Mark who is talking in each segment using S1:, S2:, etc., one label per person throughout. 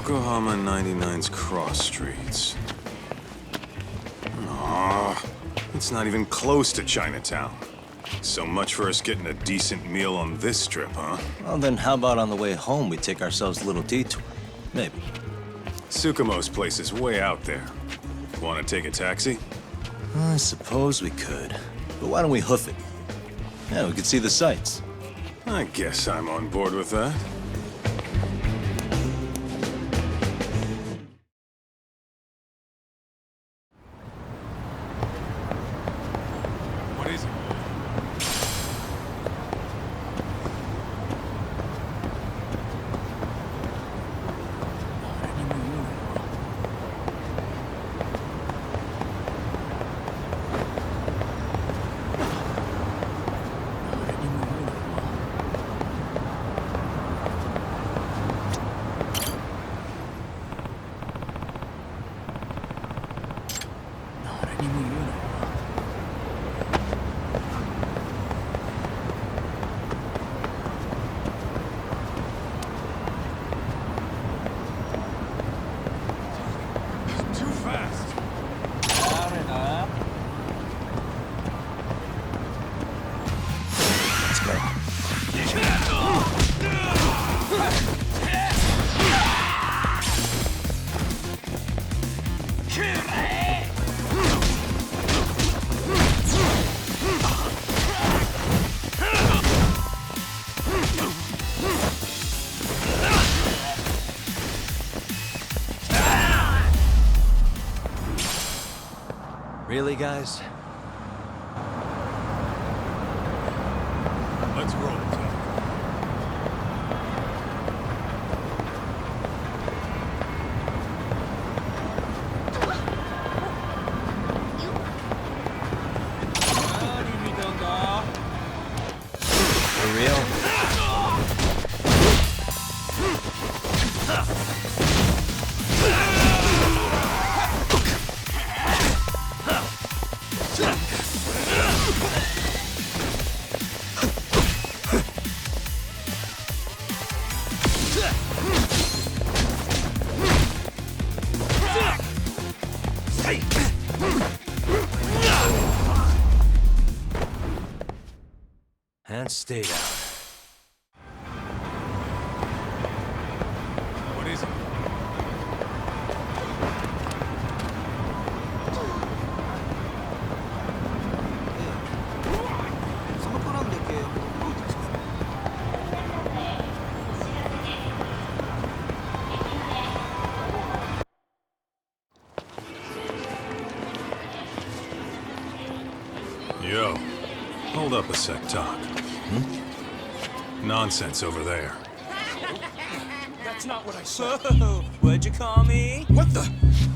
S1: Yokohama 99's cross streets. Aw, it's not even close to Chinatown. So much for us getting a decent meal on this strip, huh?
S2: Well, then how about on the way home we take ourselves a little detour? Maybe.
S1: Tsukumo's place is way out there. Want to take a taxi?
S2: I suppose we could. But why don't we hoof it? Yeah, we could see the sights.
S1: I guess I'm on board with that. What is it?
S2: Really, guys?
S1: Let's roll it, Tom.
S2: For real? And stay down.
S1: What is it? Yo, hold up a sec, Doc. Nonsense over there.
S3: That's not what I said. What'd you call me?
S4: What the?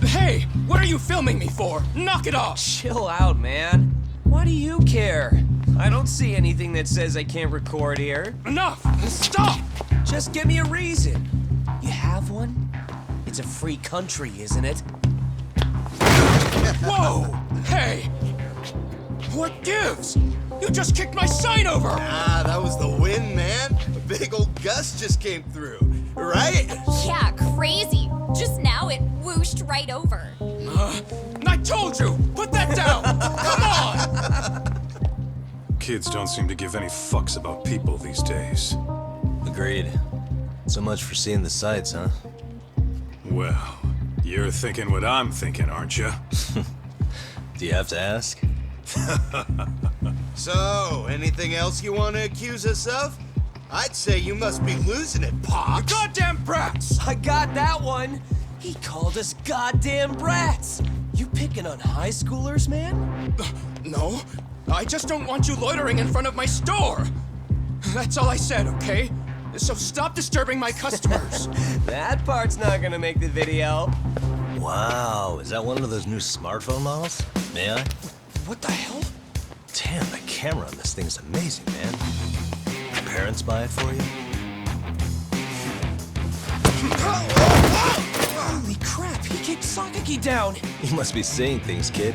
S4: Hey, what are you filming me for? Knock it off!
S3: Chill out, man. Why do you care? I don't see anything that says I can't record here.
S4: Enough! Stop!
S3: Just give me a reason. You have one? It's a free country, isn't it?
S4: Whoa! Hey! What gives? You just kicked my sign over!
S5: Ah, that was the wind, man. A big old gust just came through, right?
S6: Yeah, crazy. Just now it whooshed right over.
S4: I told you! Put that down! Come on!
S1: Kids don't seem to give any fucks about people these days.
S2: Agreed. So much for seeing the sights, huh?
S1: Well, you're thinking what I'm thinking, aren't you?
S2: Do you have to ask?
S5: So, anything else you want to accuse us of? I'd say you must be losing it, Pops.
S4: Goddamn brats!
S3: I got that one. He called us goddamn brats. You picking on high schoolers, man?
S4: No, I just don't want you loitering in front of my store. That's all I said, okay? So stop disturbing my customers.
S3: That part's not gonna make the video.
S2: Wow, is that one of those new smartphone models? May I?
S4: What the hell?
S2: Damn, the camera on this thing is amazing, man. Your parents buy it for you?
S3: Holy crap, he kicked Sakaki down.
S2: You must be seeing things, kid.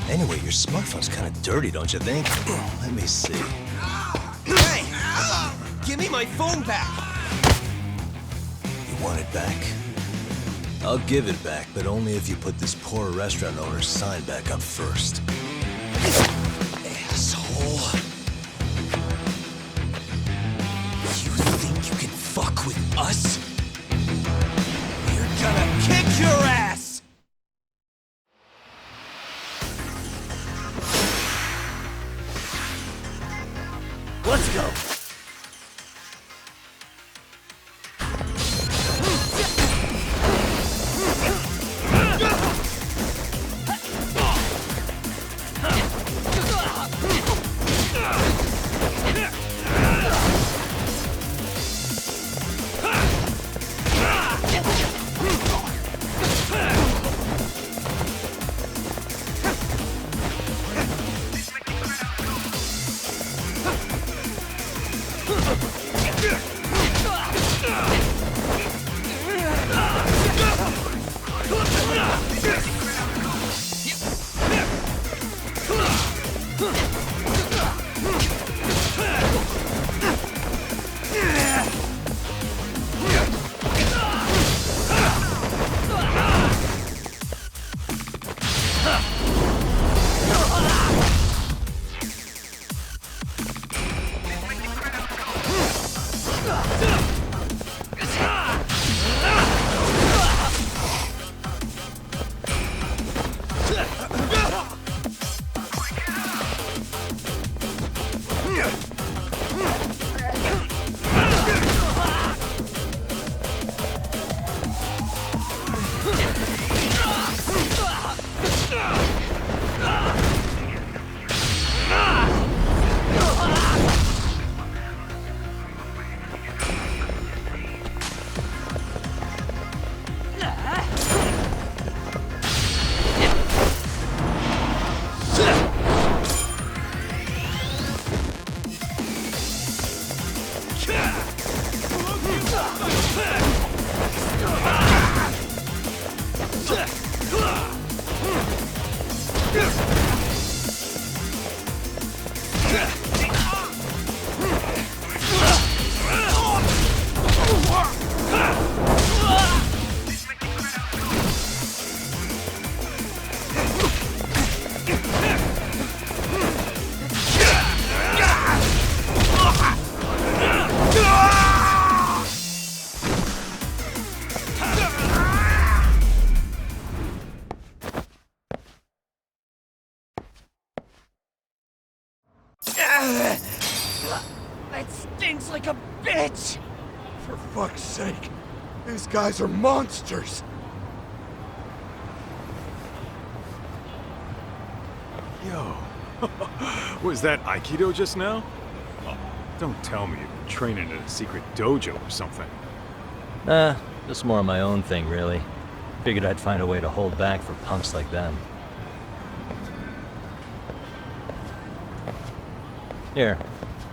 S2: Anyway, your smartphone's kind of dirty, don't you think? Let me see.
S3: Hey! Give me my phone back!
S2: You want it back? I'll give it back, but only if you put this poor restaurant owner's sign back up first.
S3: Asshole. You think you can fuck with us? We're gonna kick your ass! Let's go.
S4: That stinks like a bitch! For fuck's sake, these guys are monsters!
S1: Yo, was that Aikido just now? Oh, don't tell me you've been training in a secret dojo or something.
S2: Just more of my own thing, really. Figured I'd find a way to hold back for punks like them. Here,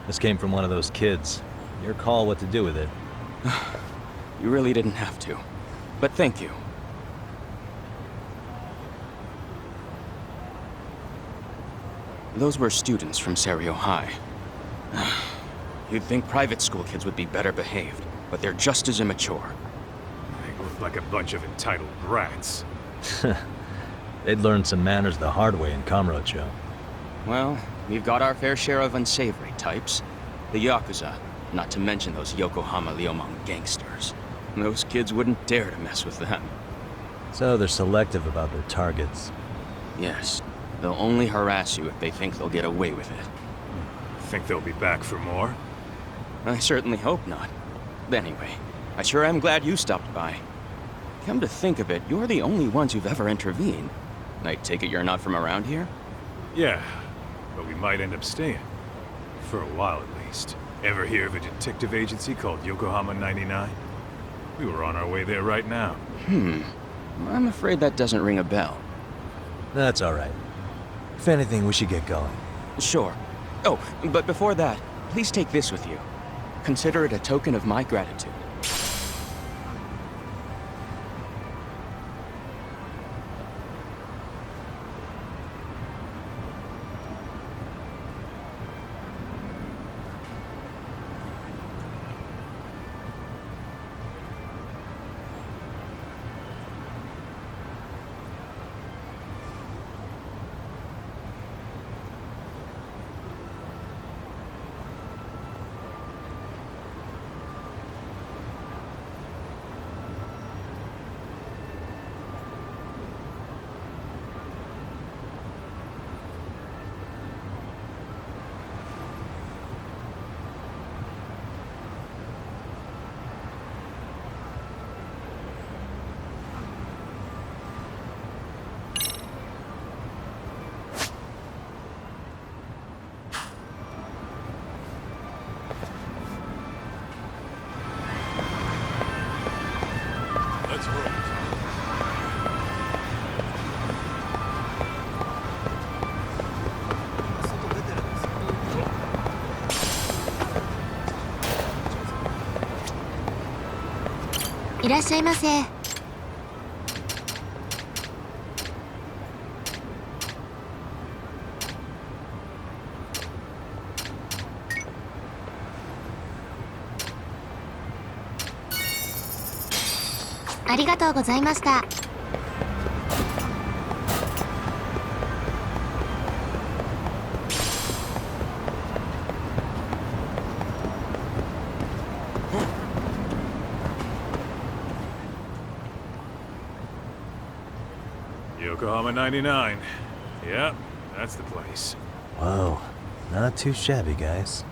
S2: this came from one of those kids. Your call what to do with it.
S7: You really didn't have to. But thank you. Those were students from Serio High. You'd think private school kids would be better behaved, but they're just as immature.
S1: They look like a bunch of entitled brats.
S2: They'd learned some manners the hard way in Kamurocho.
S7: Well, we've got our fair share of unsavory types. The Yakuza, not to mention those Yokohama Liumang gangsters. Those kids wouldn't dare to mess with them.
S2: So they're selective about their targets.
S7: Yes, they'll only harass you if they think they'll get away with it.
S1: Think they'll be back for more?
S7: I certainly hope not. Anyway, I sure am glad you stopped by. Come to think of it, you're the only ones who've ever intervened. I take it you're not from around here?
S1: Yeah, but we might end up staying. For a while at least. Ever hear of a detective agency called Yokohama 99? We were on our way there right now.
S7: I'm afraid that doesn't ring a bell.
S2: That's all right. If anything, we should get going.
S7: Sure. Oh, but before that, please take this with you. Consider it a token of my gratitude.
S8: いらっしゃいませ。ありがとうございました。
S1: Yokohama 99. Yep, that's the place.
S2: Whoa, not too shabby, guys.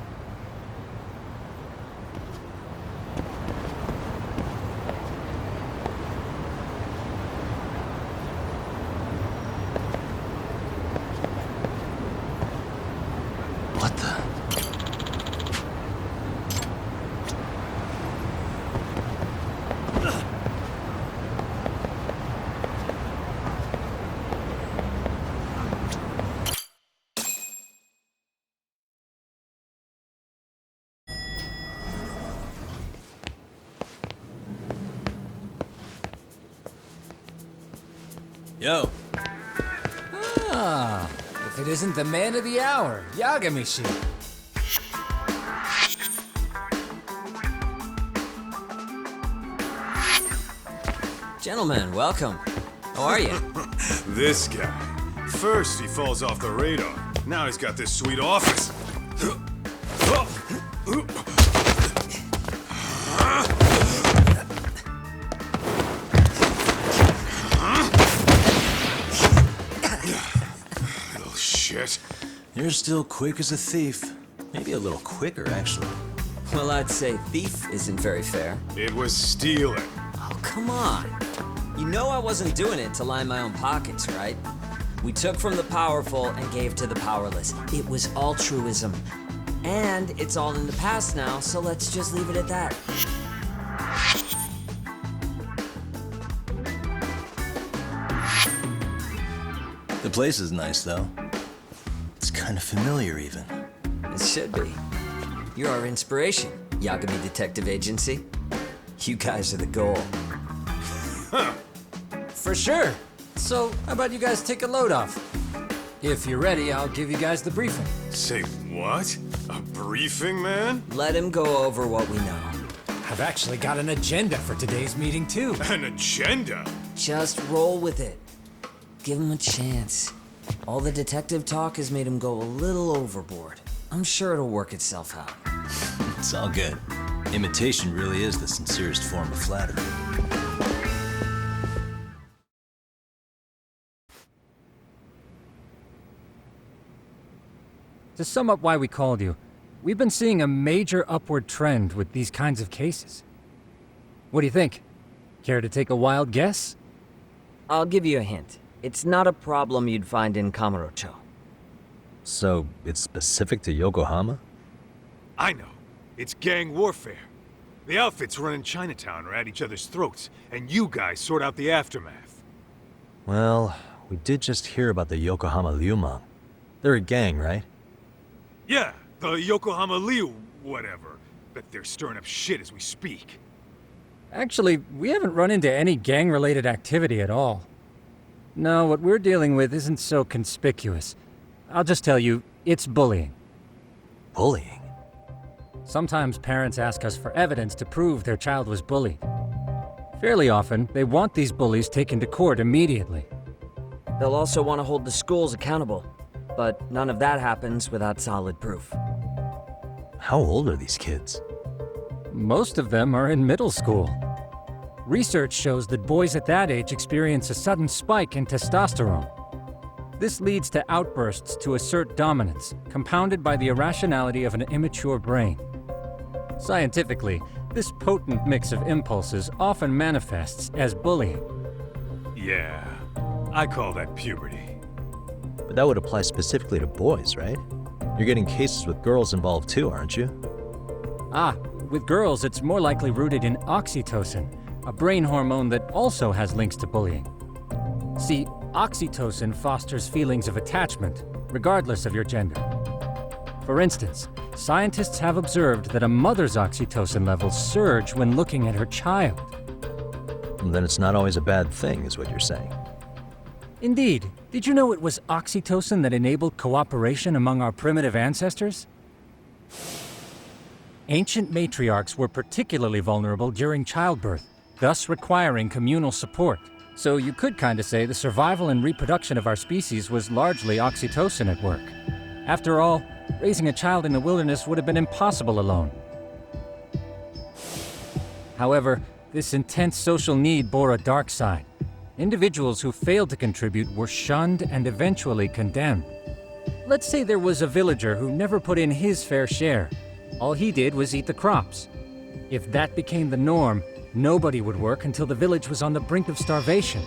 S2: What the? Yo.
S3: Ah, if it isn't the man of the hour, Yagami-shi.
S9: Gentlemen, welcome. How are you?
S1: This guy. First, he falls off the radar. Now he's got this sweet office. Little shit.
S2: You're still quick as a thief. Maybe a little quicker, actually.
S9: Well, I'd say thief isn't very fair.
S1: It was stealing.
S9: Oh, come on. You know I wasn't doing it to line my own pockets, right? We took from the powerful and gave to the powerless. It was altruism. And it's all in the past now, so let's just leave it at that.
S2: The place is nice, though. It's kind of familiar, even.
S9: It should be. You're our inspiration, Yagami Detective Agency. You guys are the goal.
S3: For sure. So, how about you guys take a load off? If you're ready, I'll give you guys the briefing.
S1: Say what? A briefing, man?
S9: Let him go over what we know.
S3: I've actually got an agenda for today's meeting, too.
S1: An agenda?
S9: Just roll with it. Give him a chance. All the detective talk has made him go a little overboard. I'm sure it'll work itself out.
S2: It's all good. Imitation really is the sincerest form of flattery.
S10: To sum up why we called you, we've been seeing a major upward trend with these kinds of cases. What do you think? Care to take a wild guess?
S9: I'll give you a hint. It's not a problem you'd find in Kamurocho.
S2: So, it's specific to Yokohama?
S1: I know. It's gang warfare. The outfits running Chinatown are at each other's throats, and you guys sort out the aftermath.
S2: Well, we did just hear about the Yokohama Liumang. They're a gang, right?
S1: Yeah, the Yokohama Liu, whatever. But they're stirring up shit as we speak.
S10: Actually, we haven't run into any gang-related activity at all. No, what we're dealing with isn't so conspicuous. I'll just tell you, it's bullying.
S2: Bullying?
S10: Sometimes parents ask us for evidence to prove their child was bullied. Fairly often, they want these bullies taken to court immediately.
S9: They'll also want to hold the schools accountable, but none of that happens without solid proof.
S2: How old are these kids?
S10: Most of them are in middle school. Research shows that boys at that age experience a sudden spike in testosterone. This leads to outbursts to assert dominance, compounded by the irrationality of an immature brain. Scientifically, this potent mix of impulses often manifests as bullying.
S1: Yeah, I call that puberty.
S2: But that would apply specifically to boys, right? You're getting cases with girls involved too, aren't you?
S10: Ah, with girls it's more likely rooted in oxytocin, a brain hormone that also has links to bullying. See, oxytocin fosters feelings of attachment, regardless of your gender. For instance, scientists have observed that a mother's oxytocin levels surge when looking at her child.
S2: Then it's not always a bad thing, is what you're saying.
S10: Indeed. Did you know it was oxytocin that enabled cooperation among our primitive ancestors? Ancient matriarchs were particularly vulnerable during childbirth, thus requiring communal support. So you could kinda say the survival and reproduction of our species was largely oxytocin at work. After all, raising a child in the wilderness would have been impossible alone. However, this intense social need bore a dark side. Individuals who failed to contribute were shunned and eventually condemned. Let's say there was a villager who never put in his fair share. All he did was eat the crops. If that became the norm, nobody would work until the village was on the brink of starvation.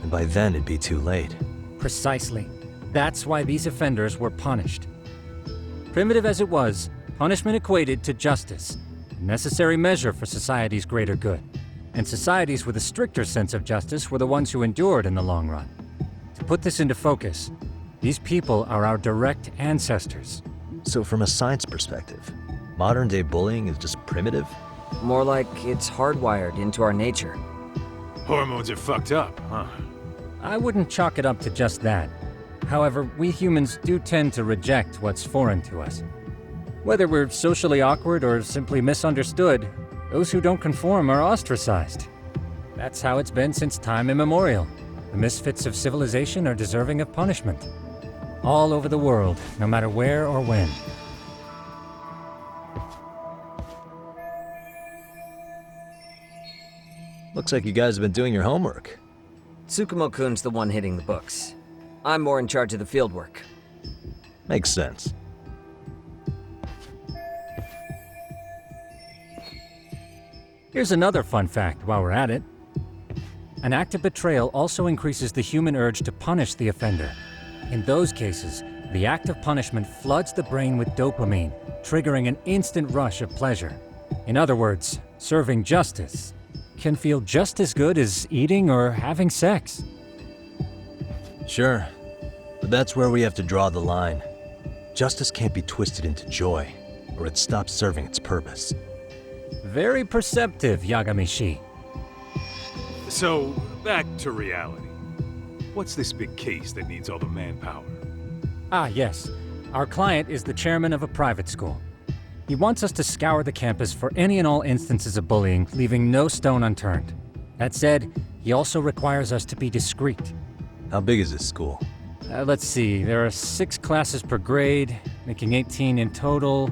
S2: And by then it'd be too late.
S10: Precisely. That's why these offenders were punished. Primitive as it was, punishment equated to justice, a necessary measure for society's greater good. And societies with a stricter sense of justice were the ones who endured in the long run. To put this into focus, these people are our direct ancestors.
S2: So from a science perspective, modern-day bullying is just primitive?
S9: More like it's hardwired into our nature.
S1: Hormones are fucked up, huh?
S10: I wouldn't chalk it up to just that. However, we humans do tend to reject what's foreign to us. Whether we're socially awkward or simply misunderstood, those who don't conform are ostracized. That's how it's been since time immemorial. The misfits of civilization are deserving of punishment. All over the world, no matter where or when.
S2: Looks like you guys have been doing your homework.
S9: Tsukumo-kun's the one hitting the books. I'm more in charge of the fieldwork.
S2: Makes sense.
S10: Here's another fun fact while we're at it. An act of betrayal also increases the human urge to punish the offender. In those cases, the act of punishment floods the brain with dopamine, triggering an instant rush of pleasure. In other words, serving justice can feel just as good as eating or having sex.
S2: Sure, but that's where we have to draw the line. Justice can't be twisted into joy, or it stops serving its purpose.
S10: Very perceptive, Yagami-shi.
S1: So, back to reality. What's this big case that needs all the manpower?
S10: Ah, yes. Our client is the chairman of a private school. He wants us to scour the campus for any and all instances of bullying, leaving no stone unturned. That said, he also requires us to be discreet.
S2: How big is this school?
S10: Let's see, there are 6 classes per grade, making 18 in total.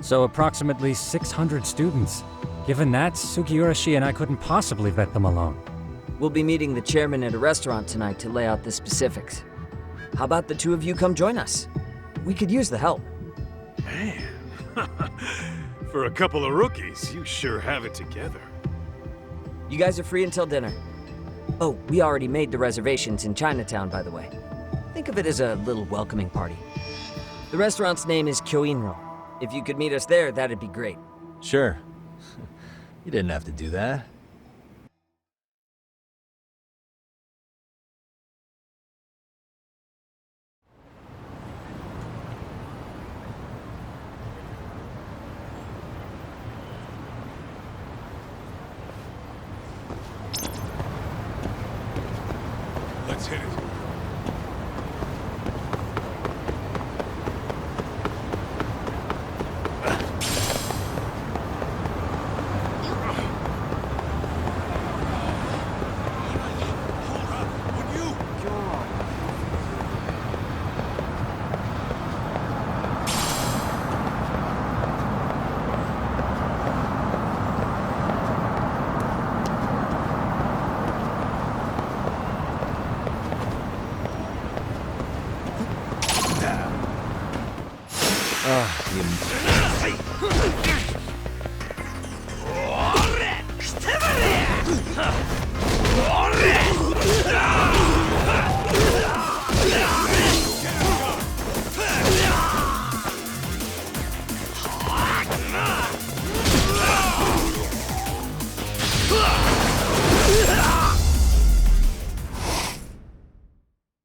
S10: So approximately 600 students. Given that, Sugiurashi and I couldn't possibly vet them alone.
S9: We'll be meeting the chairman at a restaurant tonight to lay out the specifics. How about the two of you come join us? We could use the help.
S1: Man, for a couple of rookies, you sure have it together.
S9: You guys are free until dinner. Oh, we already made the reservations in Chinatown, by the way. Think of it as a little welcoming party. The restaurant's name is Kyoinro. If you could meet us there, that'd be great.
S2: Sure. You didn't have to do that.
S1: Let's hit it.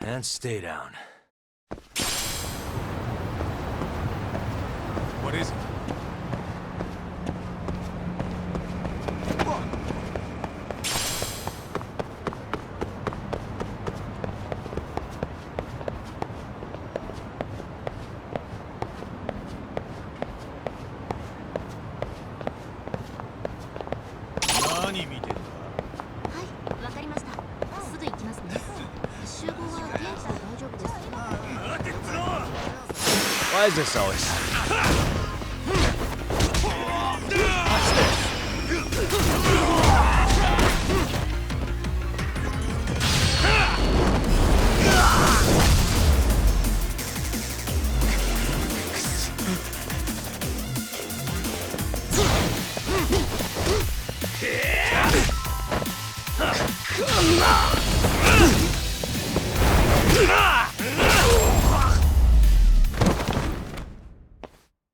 S2: And stay down.
S1: What is it?
S2: Why is this always...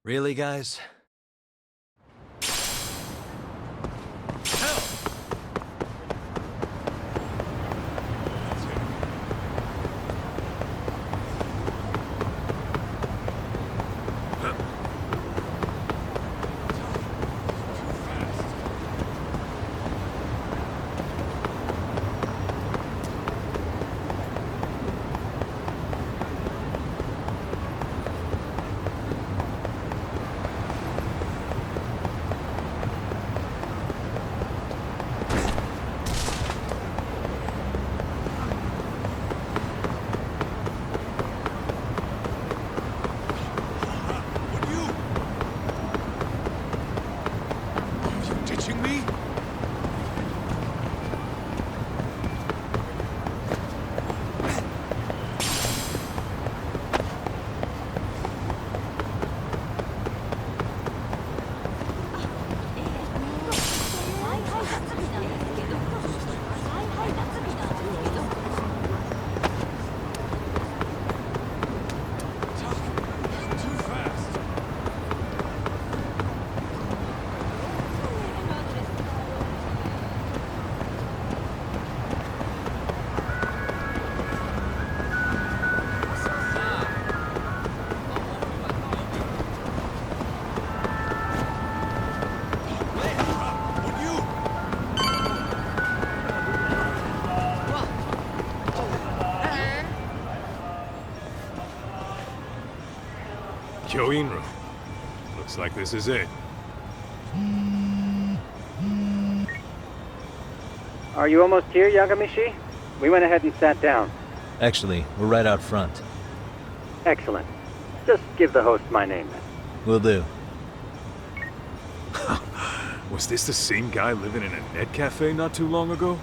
S2: Really, guys?
S1: Kyoin room. Looks like this is it.
S11: Are you almost here, Yagamishi? We went ahead and sat down.
S2: Actually, we're right out front.
S11: Excellent. Just give the host my name then.
S2: Will do.
S1: Was this the same guy living in a net cafe not too long ago?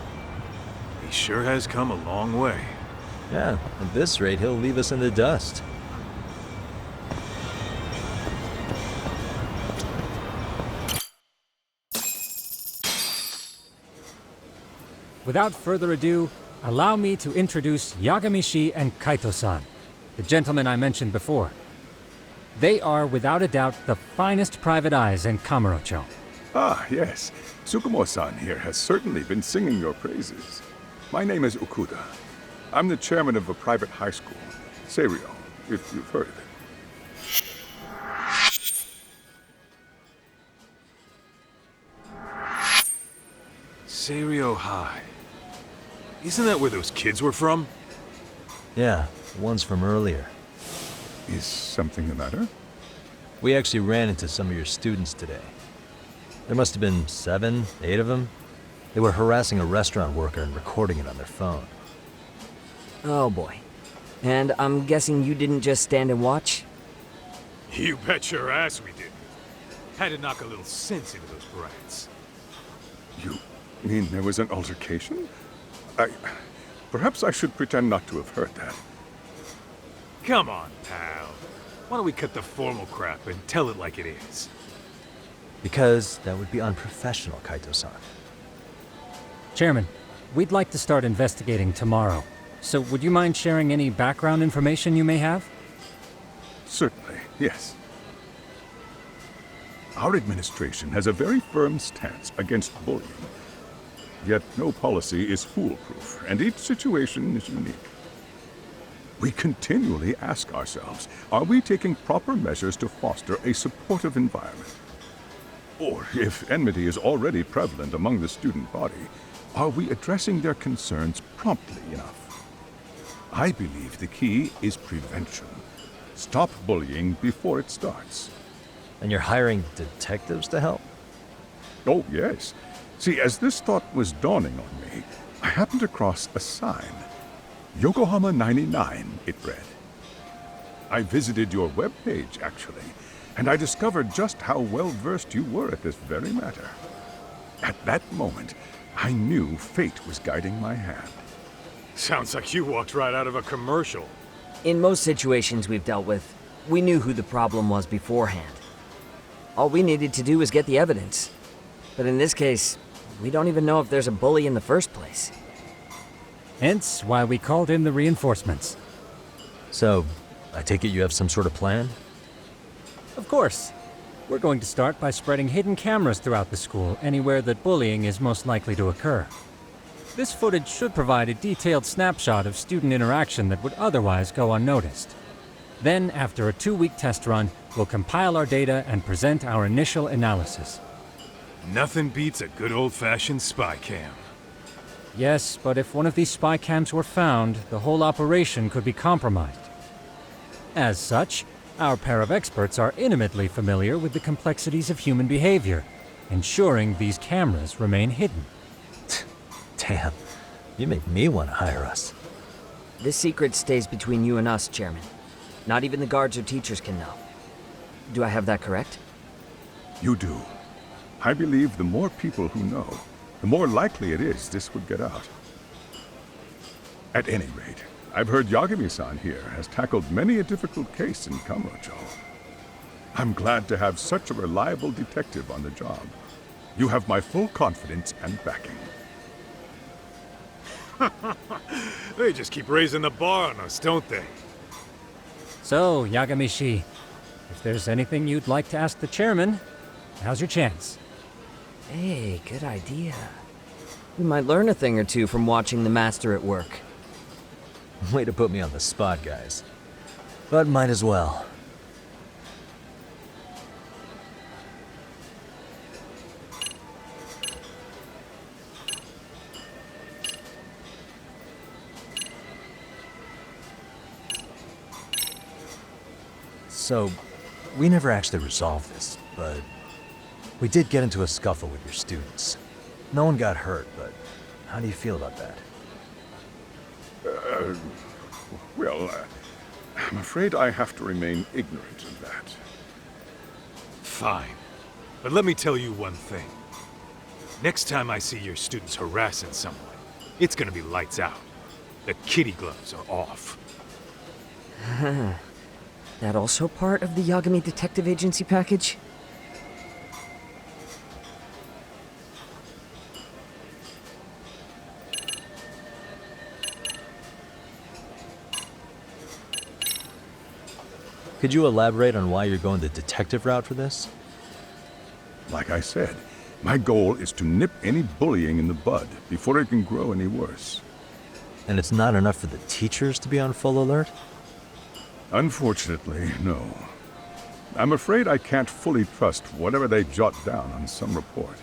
S1: He sure has come a long way.
S2: Yeah, at this rate, he'll leave us in the dust.
S10: Without further ado, allow me to introduce Yagamishi and Kaito-san, the gentlemen I mentioned before. They are, without a doubt, the finest private eyes in Kamurocho.
S12: Ah, yes. Tsukumo-san here has certainly been singing your praises. My name is Ukuda. I'm the chairman of a private high school, Seiryo, if you've heard of it.
S1: Seiryo High. Isn't that where those kids were from?
S2: Yeah, the ones from earlier.
S12: Is something the matter?
S2: We actually ran into some of your students today. There must have been 7, 8 of them. They were harassing a restaurant worker and recording it on their phone.
S9: Oh boy. And I'm guessing you didn't just stand and watch?
S1: You bet your ass we did. Had to knock a little sense into those brats.
S12: You mean there was an altercation? Perhaps I should pretend not to have heard that.
S1: Come on, pal. Why don't we cut the formal crap and tell it like it is?
S2: Because that would be unprofessional, Kaito-san.
S10: Chairman, we'd like to start investigating tomorrow. So would you mind sharing any background information you may have?
S12: Certainly, yes. Our administration has a very firm stance against bullying. Yet no policy is foolproof, and each situation is unique. We continually ask ourselves, are we taking proper measures to foster a supportive environment? Or, if enmity is already prevalent among the student body, are we addressing their concerns promptly enough? I believe the key is prevention. Stop bullying before it starts.
S2: And you're hiring detectives to help?
S12: Oh, yes. See, as this thought was dawning on me, I happened across a sign. Yokohama 99, it read. I visited your webpage, actually, and I discovered just how well-versed you were at this very matter. At that moment, I knew fate was guiding my hand.
S1: Sounds like you walked right out of a commercial.
S9: In most situations we've dealt with, we knew who the problem was beforehand. All we needed to do was get the evidence. But in this case, we don't even know if there's a bully in the first place.
S10: Hence why we called in the reinforcements.
S2: So, I take it you have some sort of plan?
S10: Of course. We're going to start by spreading hidden cameras throughout the school, anywhere that bullying is most likely to occur. This footage should provide a detailed snapshot of student interaction that would otherwise go unnoticed. Then, after a 2-week test run, we'll compile our data and present our initial analysis.
S1: Nothing beats a good old-fashioned spy cam.
S10: Yes, but if one of these spy cams were found, the whole operation could be compromised. As such, our pair of experts are intimately familiar with the complexities of human behavior, ensuring these cameras remain hidden.
S2: Damn, you make me want to hire us.
S9: This secret stays between you and us, Chairman. Not even the guards or teachers can know. Do I have that correct?
S12: You do. I believe the more people who know, the more likely it is this would get out. At any rate, I've heard Yagami-san here has tackled many a difficult case in Kamurocho. I'm glad to have such a reliable detective on the job. You have my full confidence and backing.
S1: They just keep raising the bar on us, don't they?
S10: So, Yagami-shi, if there's anything you'd like to ask the chairman, now's your chance.
S9: Hey, good idea. We might learn a thing or two from watching the master at work.
S2: Way to put me on the spot, guys. But might as well. So, we never actually resolved this, but we did get into a scuffle with your students. No one got hurt, but how do you feel about that?
S12: I'm afraid I have to remain ignorant of that.
S1: Fine. But let me tell you one thing. Next time I see your students harassing someone, it's gonna be lights out. The kitty gloves are off.
S9: That also part of the Yagami Detective Agency package?
S2: Could you elaborate on why you're going the detective route for this?
S12: Like I said, my goal is to nip any bullying in the bud before it can grow any worse.
S2: And it's not enough for the teachers to be on full alert?
S12: Unfortunately, no. I'm afraid I can't fully trust whatever they jot down on some report.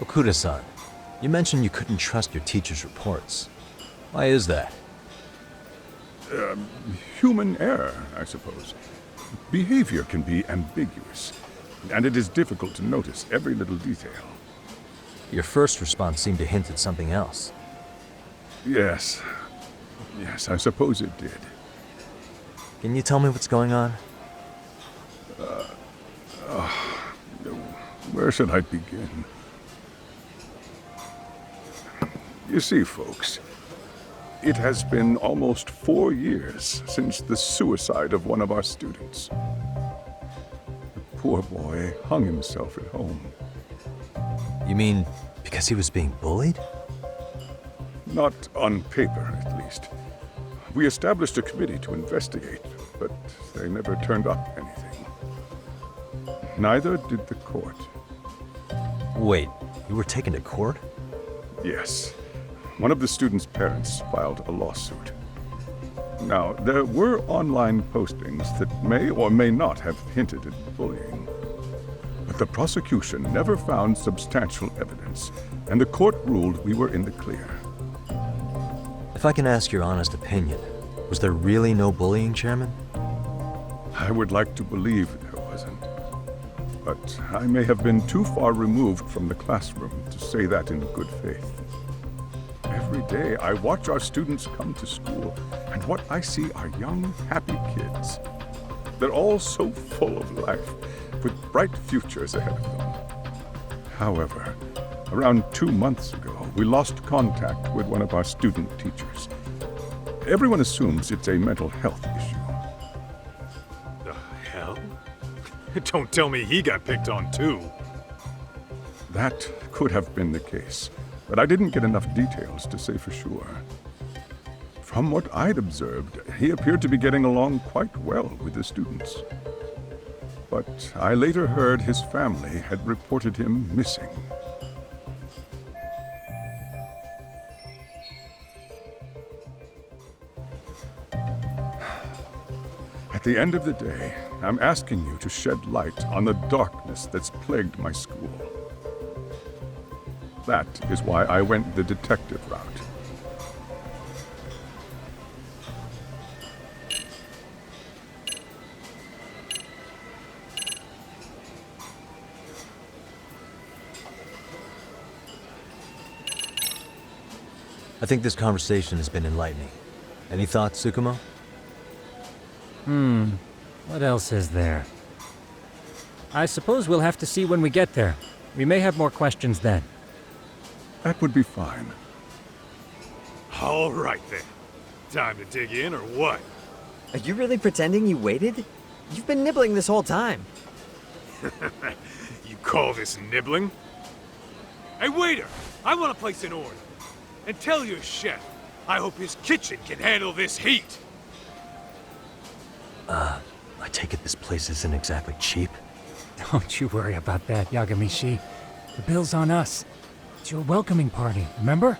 S2: Okuda-san, you mentioned you couldn't trust your teacher's reports. Why is that?
S12: Human error, I suppose. Behavior can be ambiguous, and it is difficult to notice every little detail.
S2: Your first response seemed to hint at something else.
S12: Yes, I suppose it did.
S2: Can you tell me what's going on?
S12: Where should I begin? You see, folks, it has been almost 4 years since the suicide of one of our students. The poor boy hung himself at home.
S2: You mean because he was being bullied?
S12: Not on paper, at least. We established a committee to investigate, but they never turned up anything. Neither did the court.
S2: Wait, you were taken to court?
S12: Yes. One of the students' parents filed a lawsuit. Now, there were online postings that may or may not have hinted at bullying. But the prosecution never found substantial evidence, and the court ruled we were in the clear.
S2: If I can ask your honest opinion, was there really no bullying, Chairman?
S12: I would like to believe there wasn't. but I may have been too far removed from the classroom to say that in good faith. Every day I watch our students come to school, and what I see are young, happy kids. They're all so full of life, with bright futures ahead of them. However, around 2 months ago, we lost contact with one of our student teachers. Everyone assumes it's a mental health issue.
S1: The hell? Don't tell me he got picked on too.
S12: That could have been the case, but I didn't get enough details to say for sure. From what I'd observed, he appeared to be getting along quite well with the students. But I later heard his family had reported him missing. At the end of the day, I'm asking you to shed light on the darkness that's plagued my school. That is why I went the detective route.
S2: I think this conversation has been enlightening. Any thoughts, Tsukumo?
S10: What else is there? I suppose we'll have to see when we get there. We may have more questions then.
S12: That would be fine.
S1: All right then. Time to dig in or what?
S13: Are you really pretending you waited? You've been nibbling this whole time.
S1: You call this nibbling? Hey waiter, I want to place an order. And tell your chef, I hope his kitchen can handle this heat.
S2: I take it this place isn't exactly cheap?
S10: Don't you worry about that, Yagamishi. The bill's on us. It's your welcoming party, remember?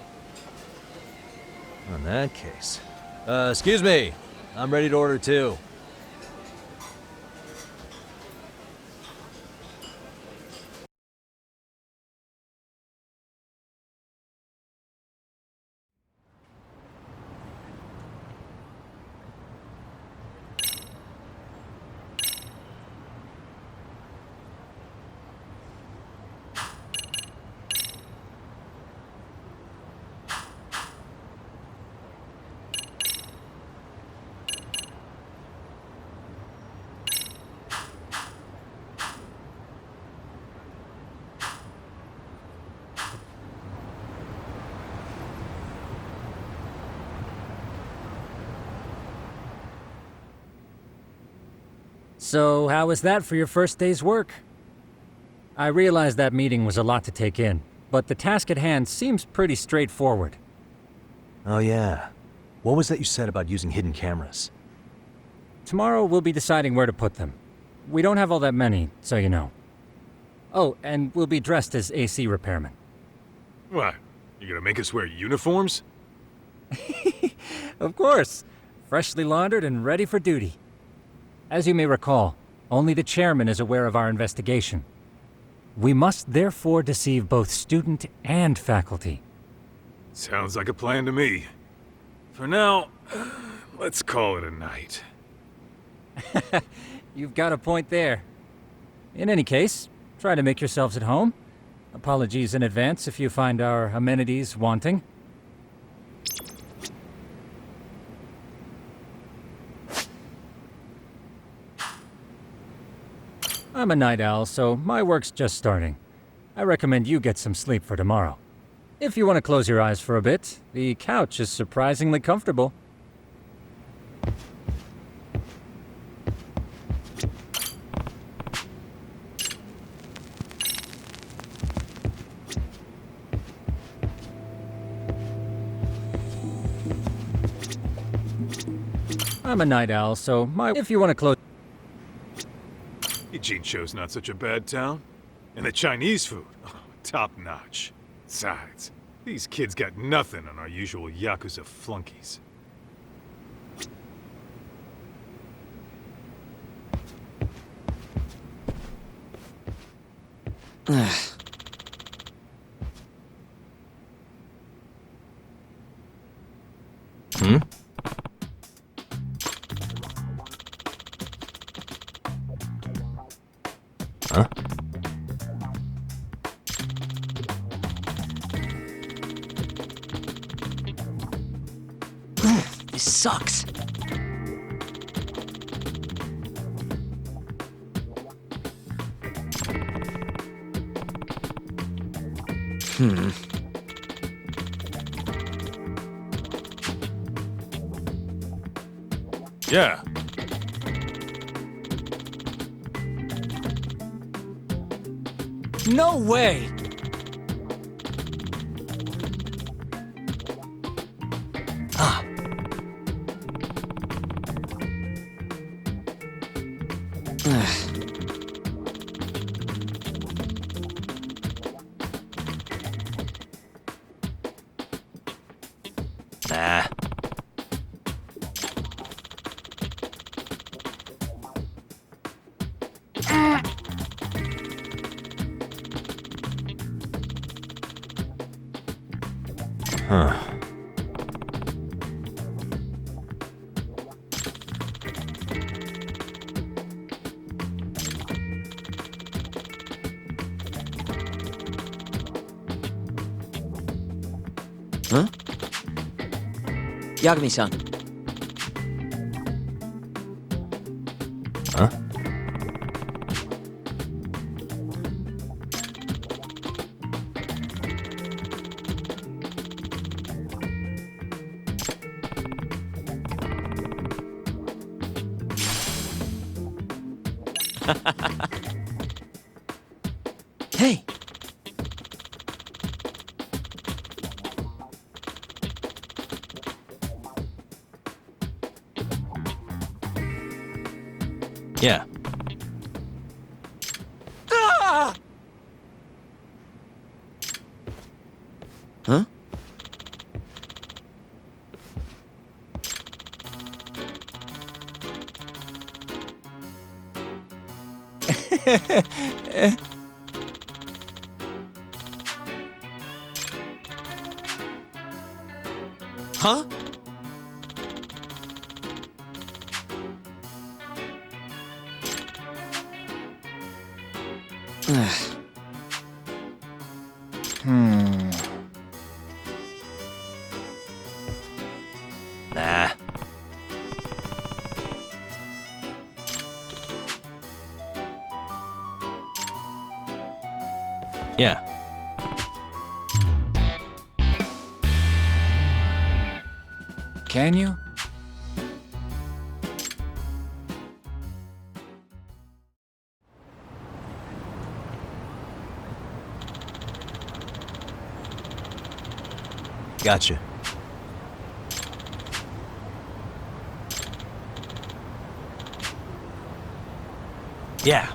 S2: In that case. Excuse me. I'm ready to order too.
S10: So, how was that for your first day's work? I realize that meeting was a lot to take in, but the task at hand seems pretty straightforward.
S2: Oh yeah. What was that you said about using hidden cameras?
S10: Tomorrow we'll be deciding where to put them. We don't have all that many, so you know. Oh, and we'll be dressed as AC repairmen.
S1: What? You gonna make us wear uniforms?
S10: Of course. Freshly laundered and ready for duty. As you may recall, only the chairman is aware of our investigation. We must therefore deceive both student and faculty.
S1: Sounds like a plan to me. For now, let's call it a night.
S10: You've got a point there. In any case, try to make yourselves at home. Apologies in advance if you find our amenities wanting. I'm a night owl, so my work's just starting. I recommend you get some sleep for tomorrow. If you want to close your eyes for a bit, the couch is surprisingly comfortable. I'm a night owl, so if you want to close...
S1: Ijincho's not such a bad town. And the Chinese food, top notch. Besides, these kids got nothing on our usual Yakuza flunkies.
S2: Huh?
S9: This sucks.
S1: Yeah.
S10: No way!
S9: Ah.
S2: Nah. Huh.
S9: Huh? Yagami-san.
S2: Huh?
S9: Hey!
S2: Yeah.
S9: Ah! Huh? Huh?
S2: Nah. Yeah.
S10: Can you?
S2: Gotcha. Yeah.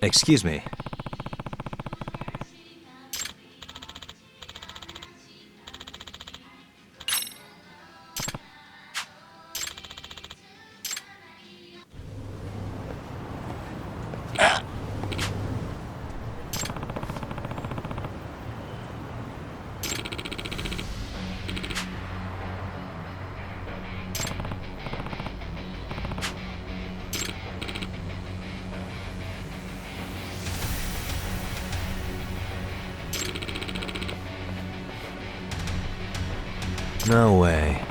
S2: Excuse me. No way.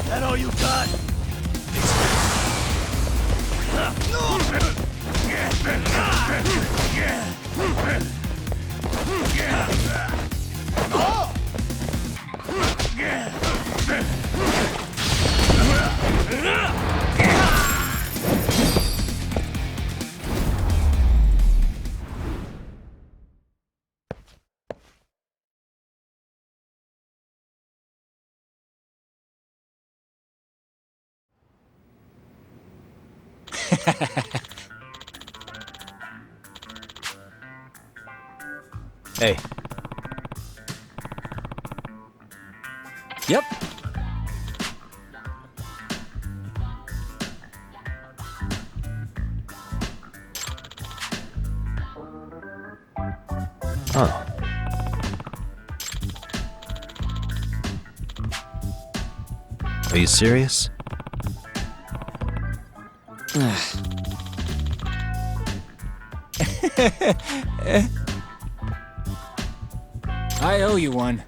S3: That all you got?
S2: Hey.
S10: Yep.
S2: Oh. Are you serious?
S10: I owe you one.